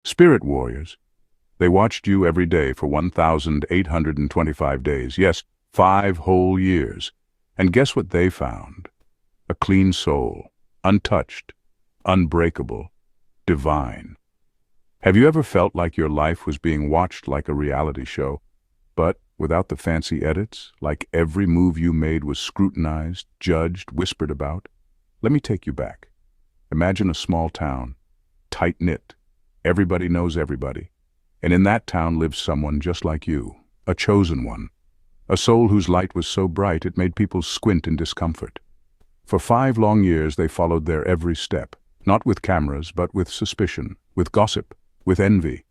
Spirit warriors. They watched you every day for 1,825 days. Yes, 5 whole years. And guess what they found? A clean soul, untouched, unbreakable, divine. Have you ever felt like your life was being watched like a reality show, but without the fancy edits, like every move you made was scrutinized, judged, whispered about? Let me take you back. Imagine a small town, tight-knit. Everybody knows everybody. And in that town lives someone just like you, a chosen one, a soul whose light was so bright it made people squint in discomfort. For 5 long years they followed their every step, not with cameras, but with suspicion, with gossip, with envy.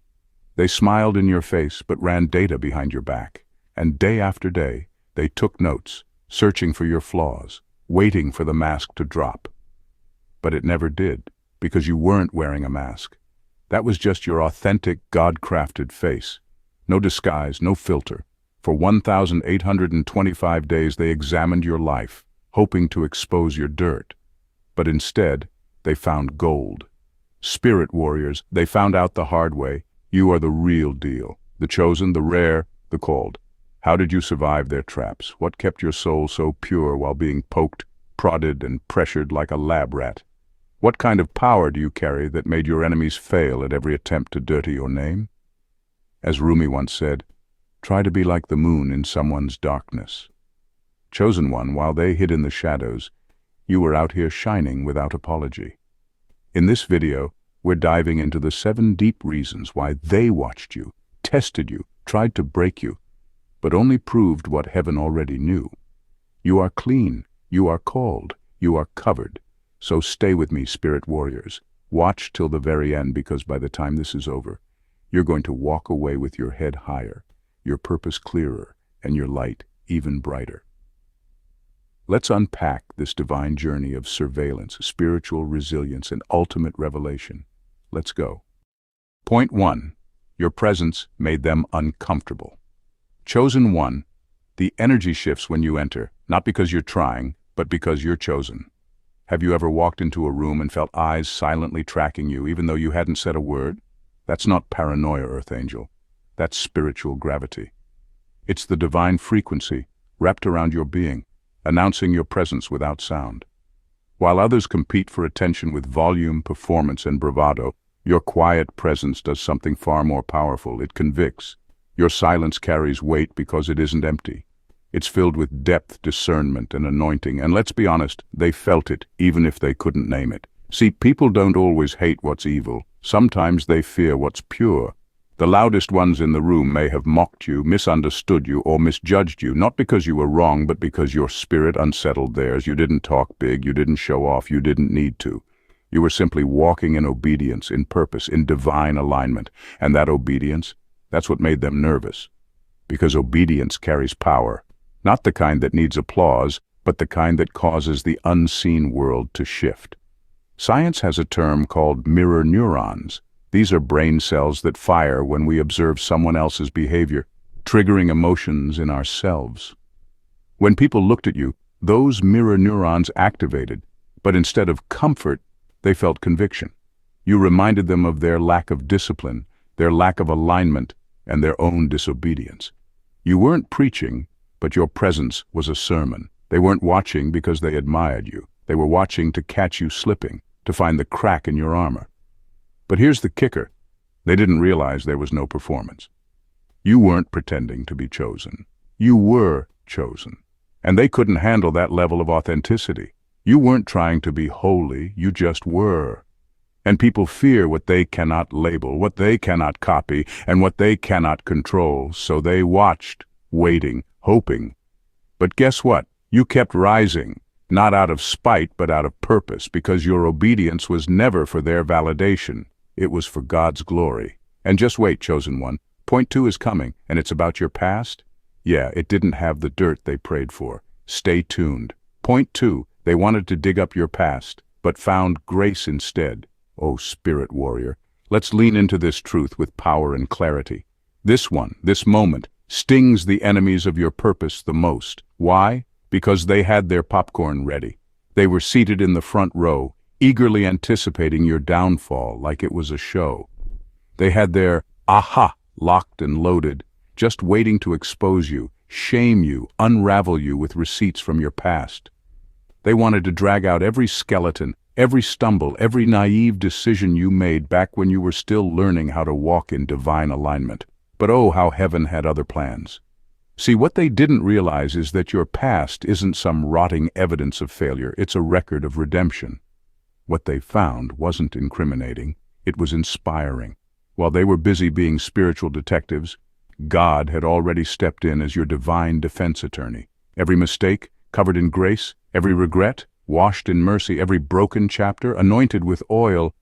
They smiled in your face, but ran data behind your back. And day after day, they took notes, searching for your flaws, waiting for the mask to drop. But it never did, because you weren't wearing a mask. That was just your authentic, God-crafted face. No disguise, no filter. For 1,825 days they examined your life, hoping to expose your dirt. But instead, they found gold. Spirit warriors, they found out the hard way. You are the real deal. The chosen, the rare, the called. How did you survive their traps? What kept your soul so pure while being poked, prodded, and pressured like a lab rat? What kind of power do you carry that made your enemies fail at every attempt to dirty your name? As Rumi once said, try to be like the moon in someone's darkness. Chosen one, while they hid in the shadows, you were out here shining without apology. In this video, we're diving into the 7 deep reasons why they watched you, tested you, tried to break you, but only proved what heaven already knew. You are clean, you are called, you are covered. So stay with me, spirit warriors. Watch till the very end, because by the time this is over, you're going to walk away with your head higher, your purpose clearer, and your light even brighter. Let's unpack this divine journey of surveillance, spiritual resilience, and ultimate revelation. Let's go. Point 1. Your presence made them uncomfortable. Chosen one, the energy shifts when you enter, not because you're trying, but because you're chosen. Have you ever walked into a room and felt eyes silently tracking you, even though you hadn't said a word? That's not paranoia, Earth Angel. That's spiritual gravity. It's the divine frequency wrapped around your being, announcing your presence without sound. While others compete for attention with volume, performance, and bravado, your quiet presence does something far more powerful. It convicts. Your silence carries weight because it isn't empty. It's filled with depth, discernment, and anointing, and let's be honest, they felt it, even if they couldn't name it. See, people don't always hate what's evil. Sometimes they fear what's pure. The loudest ones in the room may have mocked you, misunderstood you, or misjudged you, not because you were wrong, but because your spirit unsettled theirs. You didn't talk big, you didn't show off, you didn't need to. You were simply walking in obedience, in purpose, in divine alignment. And that obedience, that's what made them nervous. Because obedience carries power. Not the kind that needs applause, but the kind that causes the unseen world to shift. Science has a term called mirror neurons. These are brain cells that fire when we observe someone else's behavior, triggering emotions in ourselves. When people looked at you, those mirror neurons activated, but instead of comfort, they felt conviction. You reminded them of their lack of discipline, their lack of alignment, and their own disobedience. You weren't preaching, but your presence was a sermon. They weren't watching because they admired you. They were watching to catch you slipping, to find the crack in your armor. But here's the kicker. They didn't realize there was no performance. You weren't pretending to be chosen. You were chosen. And they couldn't handle that level of authenticity. You weren't trying to be holy, you just were. And people fear what they cannot label, what they cannot copy, and what they cannot control, so they watched, waiting, hoping. But guess what? You kept rising, not out of spite, but out of purpose, because your obedience was never for their validation. It was for God's glory. And just wait, chosen one. Point 2 is coming, and it's about your past. Yeah, it didn't have the dirt they prayed for. Stay tuned. Point 2, they wanted to dig up your past, but found grace instead. Oh, spirit warrior, let's lean into this truth with power and clarity. This moment, stings the enemies of your purpose the most. Why? Because they had their popcorn ready. They were seated in the front row, eagerly anticipating your downfall like it was a show. They had their aha locked and loaded, just waiting to expose you, shame you, unravel you with receipts from your past. They wanted to drag out every skeleton, every stumble, every naive decision you made back when you were still learning how to walk in divine alignment. But oh, how heaven had other plans. See, what they didn't realize is that your past isn't some rotting evidence of failure, it's a record of redemption. What they found wasn't incriminating, it was inspiring. While they were busy being spiritual detectives, God had already stepped in as your divine defense attorney. Every mistake, covered in grace, every regret, washed in mercy, every broken chapter, anointed with oil.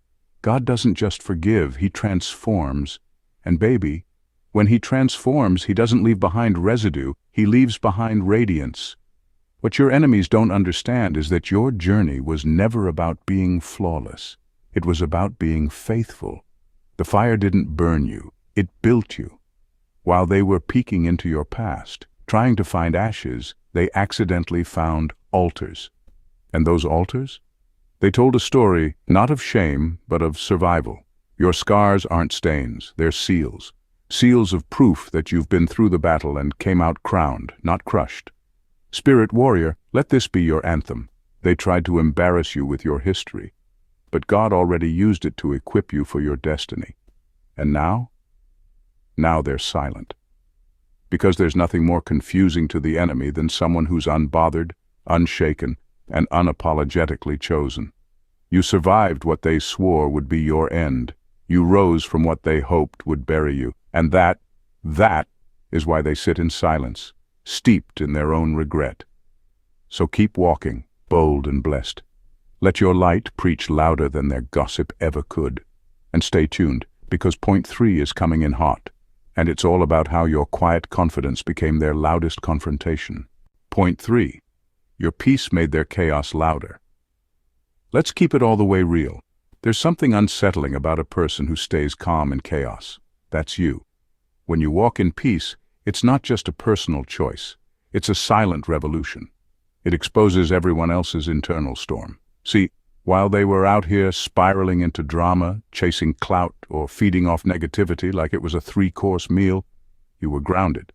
God doesn't just forgive, He transforms. And baby, when He transforms, He doesn't leave behind residue, He leaves behind radiance. What your enemies don't understand is that your journey was never about being flawless. It was about being faithful. The fire didn't burn you, it built you. While they were peeking into your past, trying to find ashes, they accidentally found altars. And those altars? They told a story not of shame, but of survival. Your scars aren't stains, they're seals. Seals of proof that you've been through the battle and came out crowned, not crushed. Spirit warrior, let this be your anthem. They tried to embarrass you with your history, but God already used it to equip you for your destiny. And now? Now they're silent. Because there's nothing more confusing to the enemy than someone who's unbothered, unshaken, and unapologetically chosen. You survived what they swore would be your end. You rose from what they hoped would bury you. And that is why they sit in silence, steeped in their own regret. So keep walking, bold and blessed. Let your light preach louder than their gossip ever could. And stay tuned, because point 3 is coming in hot. And it's all about how your quiet confidence became their loudest confrontation. Point 3. Your peace made their chaos louder. Let's keep it all the way real. There's something unsettling about a person who stays calm in chaos. That's you. When you walk in peace, it's not just a personal choice. It's a silent revolution. It exposes everyone else's internal storm. See, while they were out here spiraling into drama, chasing clout, or feeding off negativity like it was a 3-course meal, you were grounded.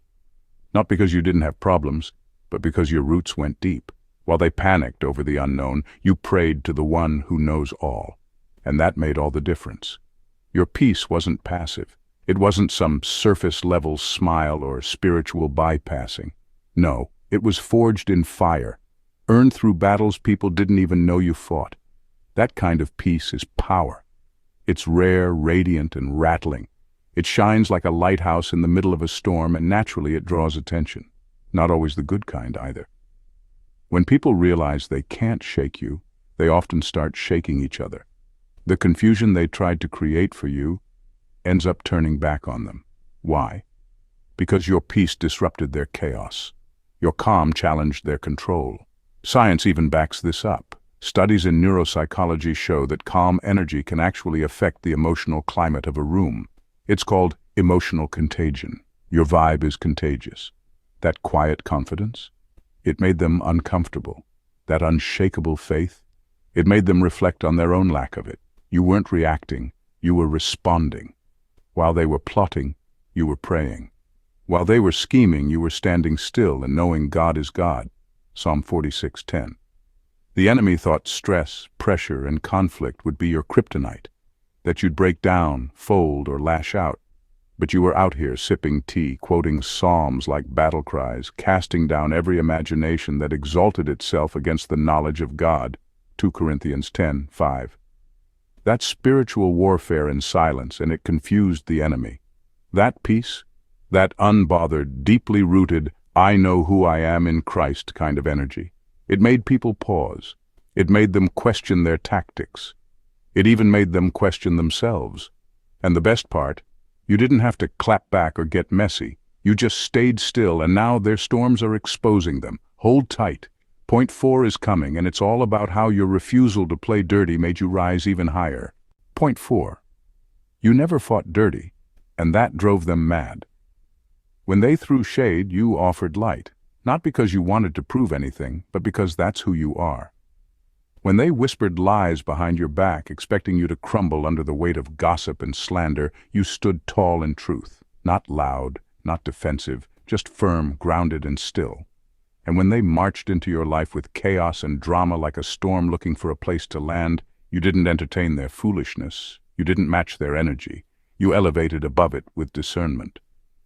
Not because you didn't have problems, but because your roots went deep. While they panicked over the unknown, you prayed to the one who knows all. And that made all the difference. Your peace wasn't passive. It wasn't some surface-level smile or spiritual bypassing. No, it was forged in fire, earned through battles people didn't even know you fought. That kind of peace is power. It's rare, radiant, and rattling. It shines like a lighthouse in the middle of a storm, and naturally it draws attention. Not always the good kind either. When people realize they can't shake you, they often start shaking each other. The confusion they tried to create for you ends up turning back on them. Why? Because your peace disrupted their chaos. Your calm challenged their control. Science even backs this up. Studies in neuropsychology show that calm energy can actually affect the emotional climate of a room. It's called emotional contagion. Your vibe is contagious. That quiet confidence, it made them uncomfortable. That unshakable faith, it made them reflect on their own lack of it. You weren't reacting, you were responding. While they were plotting, you were praying. While they were scheming, you were standing still and knowing God is God. Psalm 46:10. The enemy thought stress, pressure, and conflict would be your kryptonite, that you'd break down, fold, or lash out. But you were out here sipping tea, quoting psalms like battle cries, casting down every imagination that exalted itself against the knowledge of God. 2 Corinthians 10:5. That's spiritual warfare in silence, and it confused the enemy. That peace, that unbothered, deeply rooted, I know who I am in Christ kind of energy, it made people pause. It made them question their tactics. It even made them question themselves. And the best part, you didn't have to clap back or get messy. You just stayed still, and now their storms are exposing them. Hold tight. Point 4 is coming, and it's all about how your refusal to play dirty made you rise even higher. Point 4. You never fought dirty, and that drove them mad. When they threw shade, you offered light. Not because you wanted to prove anything, but because that's who you are. When they whispered lies behind your back, expecting you to crumble under the weight of gossip and slander, you stood tall in truth. Not loud, not defensive, just firm, grounded, and still. And when they marched into your life with chaos and drama like a storm looking for a place to land, you didn't entertain their foolishness. You didn't match their energy. You elevated above it with discernment.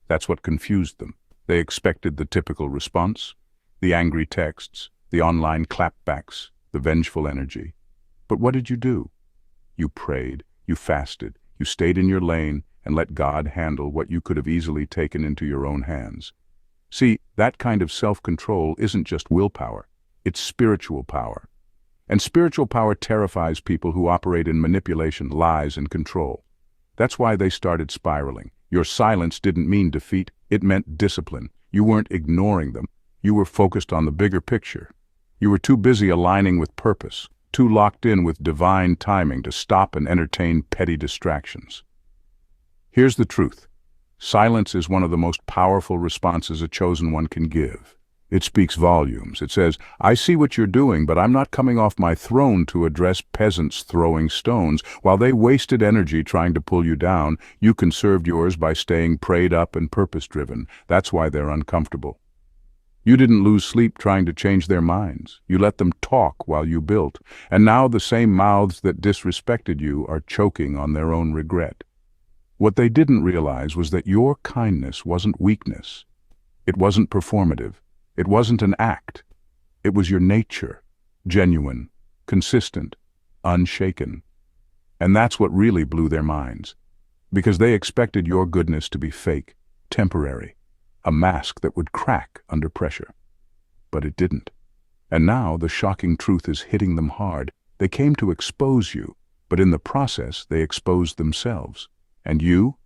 That's what confused them. They expected the typical response, the angry texts, the online clapbacks, the vengeful energy. But what did you do? You prayed, you fasted, you stayed in your lane and let God handle what you could have easily taken into your own hands. See, that kind of self-control isn't just willpower, it's spiritual power. And spiritual power terrifies people who operate in manipulation, lies, and control. That's why they started spiraling. Your silence didn't mean defeat, it meant discipline. You weren't ignoring them, you were focused on the bigger picture. You were too busy aligning with purpose, too locked in with divine timing to stop and entertain petty distractions. Here's the truth. Silence is one of the most powerful responses a chosen one can give. It speaks volumes. It says, I see what you're doing, but I'm not coming off my throne to address peasants throwing stones. While they wasted energy trying to pull you down, you conserved yours by staying prayed up and purpose-driven. That's why they're uncomfortable. You didn't lose sleep trying to change their minds. You let them talk while you built. And now the same mouths that disrespected you are choking on their own regret. What they didn't realize was that your kindness wasn't weakness. It wasn't performative. It wasn't an act. It was your nature, genuine, consistent, unshaken. And that's what really blew their minds. Because they expected your goodness to be fake, temporary, a mask that would crack under pressure. But it didn't. And now the shocking truth is hitting them hard. They came to expose you, but in the process they exposed themselves. And you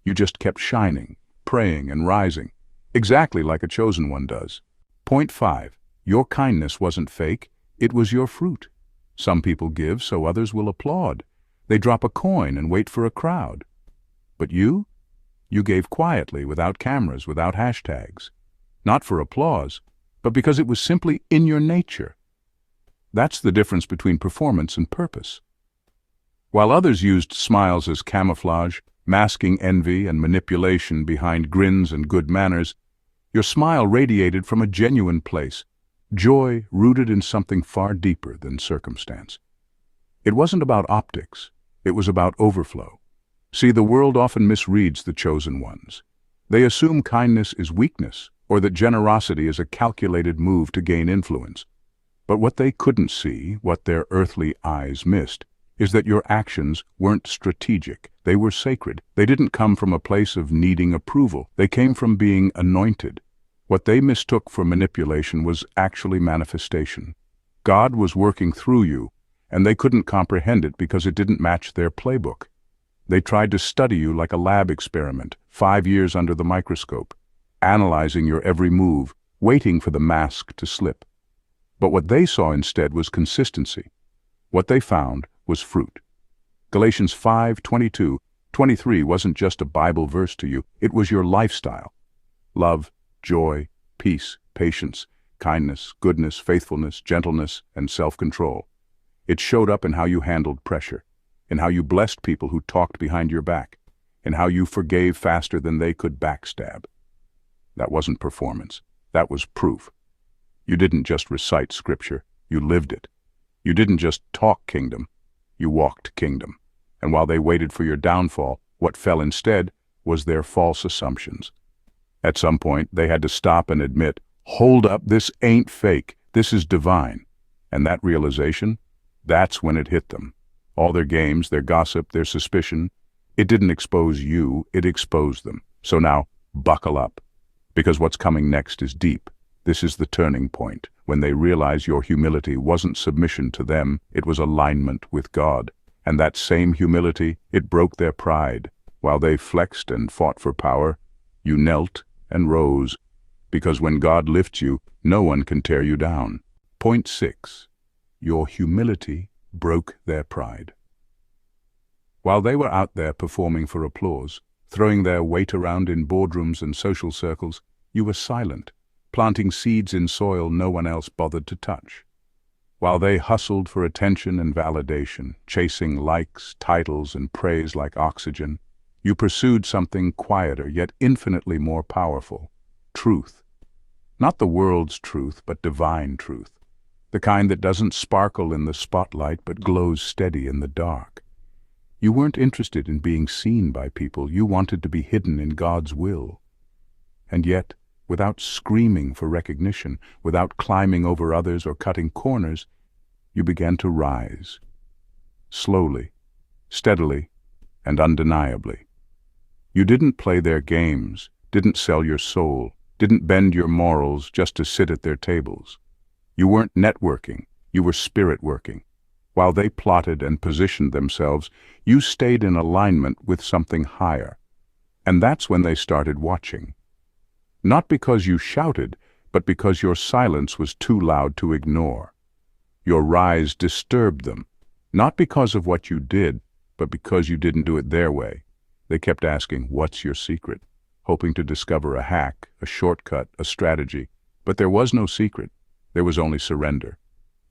just kept shining, praying and rising, exactly like a chosen one does. Point 5. Your kindness wasn't fake, it was your fruit. Some people give so others will applaud. They drop a coin and wait for a crowd. But you gave quietly, without cameras, without hashtags. Not for applause, but because it was simply in your nature. That's the difference between performance and purpose. While others used smiles as camouflage, masking envy and manipulation behind grins and good manners, your smile radiated from a genuine place, joy rooted in something far deeper than circumstance. It wasn't about optics, it was about overflow. See, the world often misreads the chosen ones. They assume kindness is weakness, or that generosity is a calculated move to gain influence. But what they couldn't see, what their earthly eyes missed, is that your actions weren't strategic. They were sacred. They didn't come from a place of needing approval. They came from being anointed. What they mistook for manipulation was actually manifestation. God was working through you, and they couldn't comprehend it because it didn't match their playbook. They tried to study you like a lab experiment, 5 years under the microscope, analyzing your every move, waiting for the mask to slip. But what they saw instead was consistency. What they found was fruit. Galatians 5:22-23 wasn't just a Bible verse to you, it was your lifestyle. Love, joy, peace, patience, kindness, goodness, faithfulness, gentleness, and self-control. It showed up in how you handled pressure, in how you blessed people who talked behind your back, in how you forgave faster than they could backstab. That wasn't performance, that was proof. You didn't just recite scripture, you lived it. You didn't just talk kingdom, you walked kingdom. And while they waited for your downfall, what fell instead was their false assumptions. At some point, they had to stop and admit, hold up, this ain't fake, this is divine. And that realization, that's when it hit them. All their games, their gossip, their suspicion, it didn't expose you, it exposed them. So now, buckle up. Because what's coming next is deep. This is the turning point, when they realize your humility wasn't submission to them, it was alignment with God. And that same humility, it broke their pride. While they flexed and fought for power, you knelt and rose. Because when God lifts you, no one can tear you down. Point 6. Your humility broke their pride. While they were out there performing for applause, throwing their weight around in boardrooms and social circles, you were silent, planting seeds in soil no one else bothered to touch. While they hustled for attention and validation, chasing likes, titles, and praise like oxygen, you pursued something quieter yet infinitely more powerful: truth. Not the world's truth, but divine truth. The kind that doesn't sparkle in the spotlight but glows steady in the dark. You weren't interested in being seen by people, you wanted to be hidden in God's will. And yet, without screaming for recognition, without climbing over others or cutting corners, you began to rise. Slowly, steadily, and undeniably. You didn't play their games, didn't sell your soul, didn't bend your morals just to sit at their tables. You weren't networking, you were spirit working. While they plotted and positioned themselves, you stayed in alignment with something higher. And that's when they started watching. Not because you shouted, but because your silence was too loud to ignore. Your rise disturbed them, not because of what you did, but because you didn't do it their way. They kept asking, "What's your secret?" hoping to discover a hack, a shortcut, a strategy. But there was no secret. There was only surrender.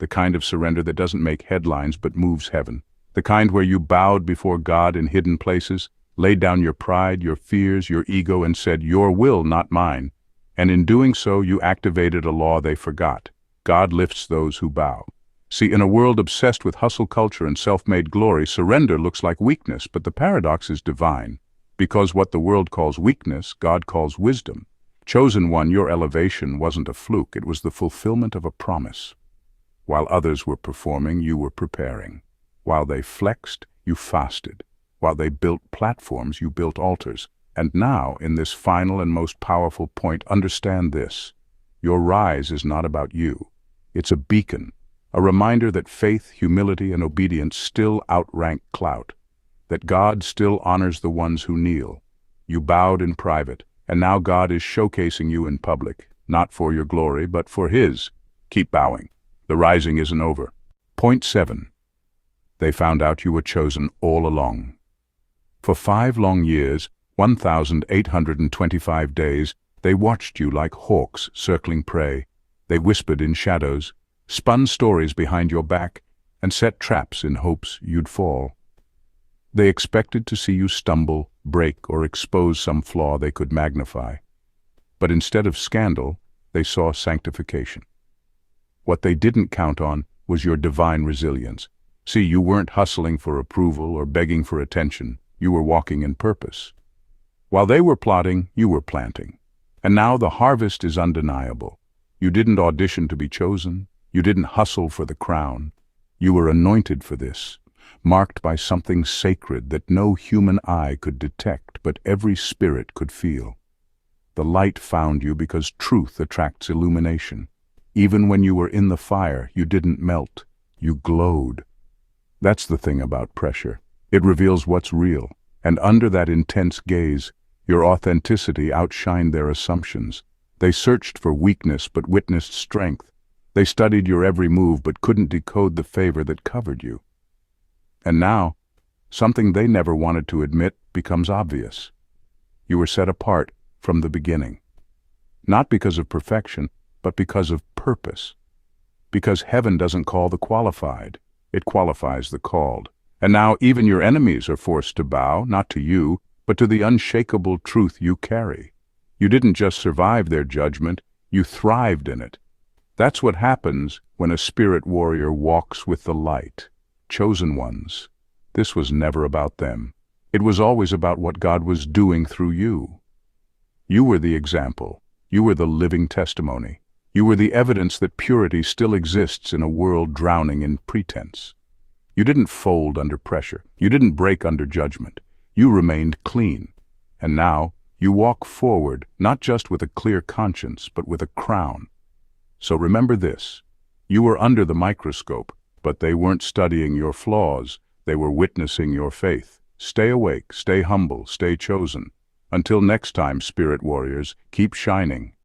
The kind of surrender that doesn't make headlines but moves heaven. The kind where you bowed before God in hidden places, laid down your pride, your fears, your ego, and said, "Your will, not mine." And in doing so, you activated a law they forgot. God lifts those who bow. See, in a world obsessed with hustle culture and self-made glory, surrender looks like weakness, but the paradox is divine. Because what the world calls weakness, God calls wisdom. Chosen one, your elevation wasn't a fluke, it was the fulfillment of a promise. While others were performing, you were preparing. While they flexed, you fasted. While they built platforms, you built altars. And now, in this final and most powerful point, understand this. Your rise is not about you. It's a beacon, a reminder that faith, humility, and obedience still outrank clout, that God still honors the ones who kneel. You bowed in private, and now God is showcasing you in public, not for your glory, but for His. Keep bowing. The rising isn't over. Point 7. They found out you were chosen all along. For 5 long years, 1,825 days, they watched you like hawks circling prey. They whispered in shadows, spun stories behind your back, and set traps in hopes you'd fall. They expected to see you stumble, break, or expose some flaw they could magnify. But instead of scandal, they saw sanctification. What they didn't count on was your divine resilience. See, you weren't hustling for approval or begging for attention. You were walking in purpose. While they were plotting, you were planting. And now the harvest is undeniable. You didn't audition to be chosen. You didn't hustle for the crown. You were anointed for this, marked by something sacred that no human eye could detect, but every spirit could feel. The light found you because truth attracts illumination. Even when you were in the fire, you didn't melt. You glowed. That's the thing about pressure. It reveals what's real, and under that intense gaze, your authenticity outshined their assumptions. They searched for weakness but witnessed strength. They studied your every move but couldn't decode the favor that covered you. And now, something they never wanted to admit becomes obvious. You were set apart from the beginning. Not because of perfection, but because of purpose. Because heaven doesn't call the qualified, it qualifies the called. And now even your enemies are forced to bow, not to you, but to the unshakable truth you carry. You didn't just survive their judgment, you thrived in it. That's what happens when a spirit warrior walks with the light. Chosen ones. This was never about them. It was always about what God was doing through you. You were the example. You were the living testimony. You were the evidence that purity still exists in a world drowning in pretense. You didn't fold under pressure. You didn't break under judgment. You remained clean. And now, you walk forward, not just with a clear conscience, but with a crown. So remember this. You were under the microscope, but they weren't studying your flaws. They were witnessing your faith. Stay awake, stay humble, stay chosen. Until next time, spirit warriors, keep shining.